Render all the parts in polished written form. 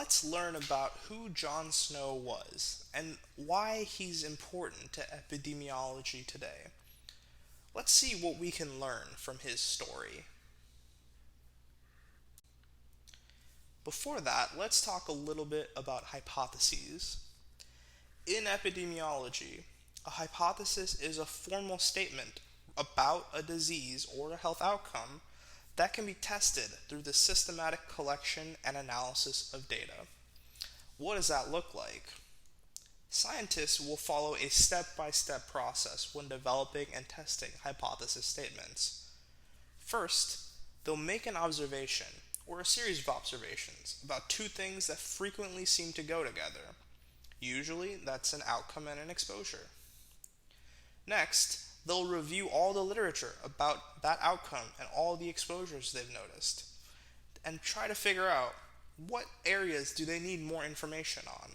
let's learn about who John Snow was and why he's important to epidemiology today. Let's see what we can learn from his story. Before that, let's talk a little bit about hypotheses. In epidemiology, a hypothesis is a formal statement about a disease or a health outcome that can be tested through the systematic collection and analysis of data. What does that look like? Scientists will follow a step by step process when developing and testing hypothesis statements. First, they'll make an observation, or a series of observations, about two things that frequently seem to go together. Usually, that's an outcome and an exposure. Next, they'll review all the literature about that outcome and all the exposures they've noticed, and try to figure out what areas do they need more information on.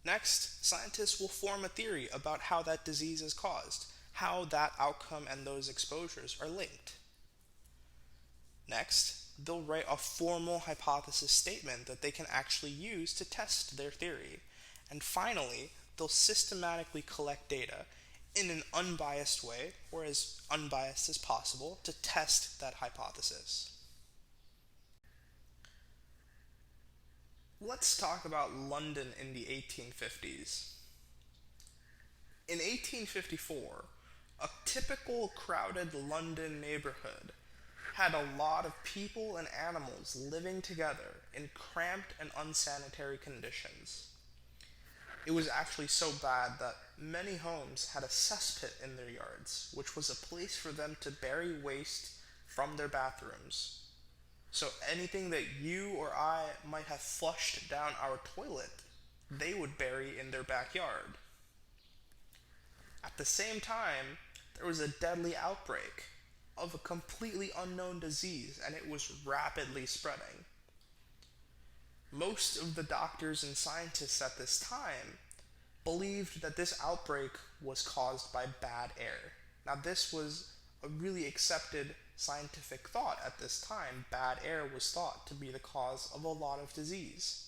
Next, scientists will form a theory about how that disease is caused, how that outcome and those exposures are linked. Next, they'll write a formal hypothesis statement that they can actually use to test their theory. And finally, they'll systematically collect data in an unbiased way, or as unbiased as possible, to test that hypothesis. Let's talk about London in the 1850s. In 1854, a typical crowded London neighborhood had a lot of people and animals living together in cramped and unsanitary conditions. It was actually so bad that many homes had a cesspit in their yards, which was a place for them to bury waste from their bathrooms. So anything that you or I might have flushed down our toilet, they would bury in their backyard. At the same time, there was a deadly outbreak of a completely unknown disease, and it was rapidly spreading. Most of the doctors and scientists at this time believed that this outbreak was caused by bad air. Now, this was a really accepted scientific thought at this time. Bad air was thought to be the cause of a lot of disease.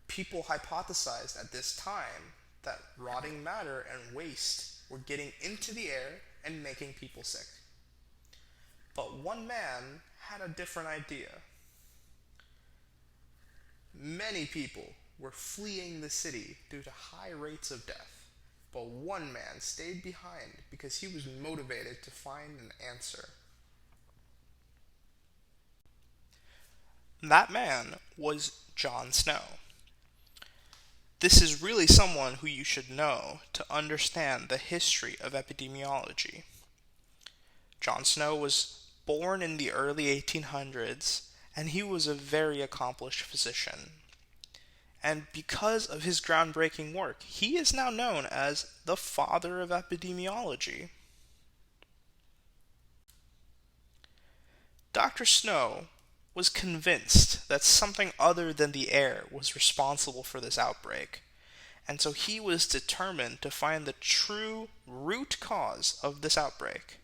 People hypothesized at this time that rotting matter and waste were getting into the air and making people sick. But one man had a different idea. Many people were fleeing the city due to high rates of death, but one man stayed behind because he was motivated to find an answer. That man was John Snow. This is really someone who you should know to understand the history of epidemiology. John Snow was born in the early 1800s, and he was a very accomplished physician. And because of his groundbreaking work, he is now known as the father of epidemiology. Dr. Snow was convinced that something other than the air was responsible for this outbreak, and so he was determined to find the true root cause of this outbreak.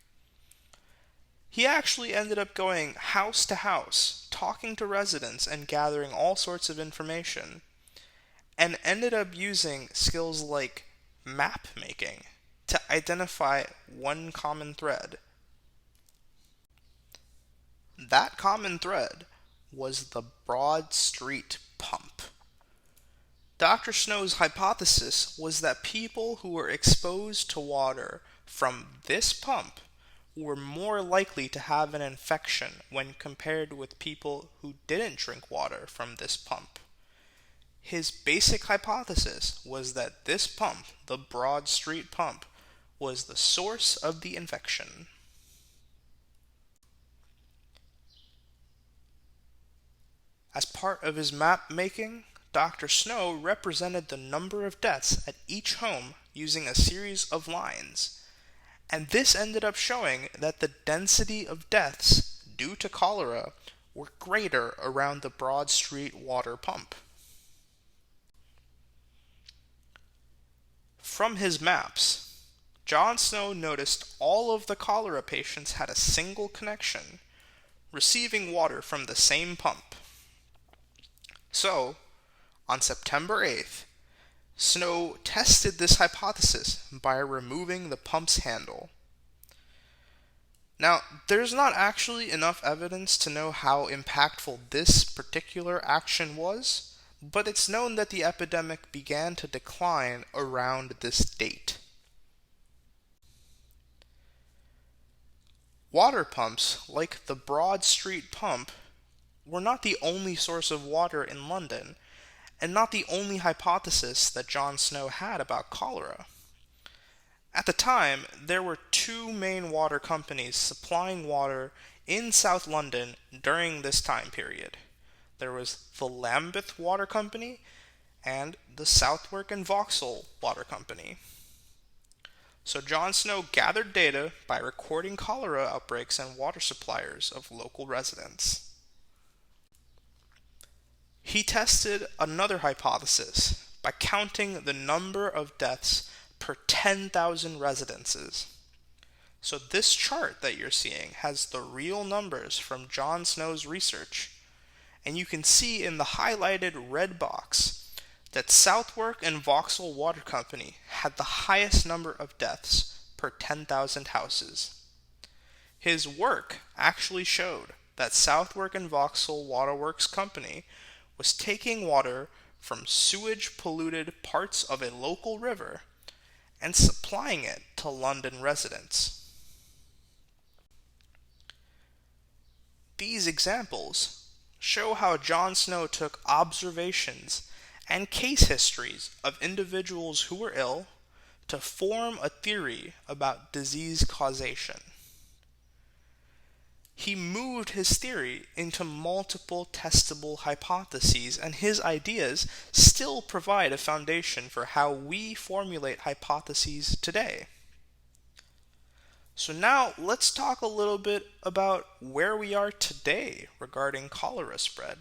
He actually ended up going house to house, talking to residents and gathering all sorts of information, and ended up using skills like map making to identify one common thread. That common thread was the Broad Street Pump. Dr. Snow's hypothesis was that people who were exposed to water from this pump were more likely to have an infection when compared with people who didn't drink water from this pump. His basic hypothesis was that this pump, the Broad Street Pump, was the source of the infection. As part of his map making, Dr. Snow represented the number of deaths at each home using a series of lines, and this ended up showing that the density of deaths due to cholera were greater around the Broad Street water pump. From his maps, John Snow noticed all of the cholera patients had a single connection, receiving water from the same pump. So, on September 8th, Snow tested this hypothesis by removing the pump's handle. Now, there's not actually enough evidence to know how impactful this particular action was, but it's known that the epidemic began to decline around this date. Water pumps, like the Broad Street pump, were not the only source of water in London, and not the only hypothesis that John Snow had about cholera. At the time, there were two main water companies supplying water in South London during this time period. There was the Lambeth Water Company and the Southwark and Vauxhall Water Company. So John Snow gathered data by recording cholera outbreaks and water suppliers of local residents. He tested another hypothesis by counting the number of deaths per 10,000 residences. So this chart that you're seeing has the real numbers from John Snow's research, and you can see in the highlighted red box that Southwark and Vauxhall Water Company had the highest number of deaths per 10,000 houses. His work actually showed that Southwark and Vauxhall Waterworks Company was taking water from sewage-polluted parts of a local river and supplying it to London residents. These examples show how John Snow took observations and case histories of individuals who were ill to form a theory about disease causation. He moved his theory into multiple testable hypotheses, and his ideas still provide a foundation for how we formulate hypotheses today. So now let's talk a little bit about where we are today regarding cholera spread.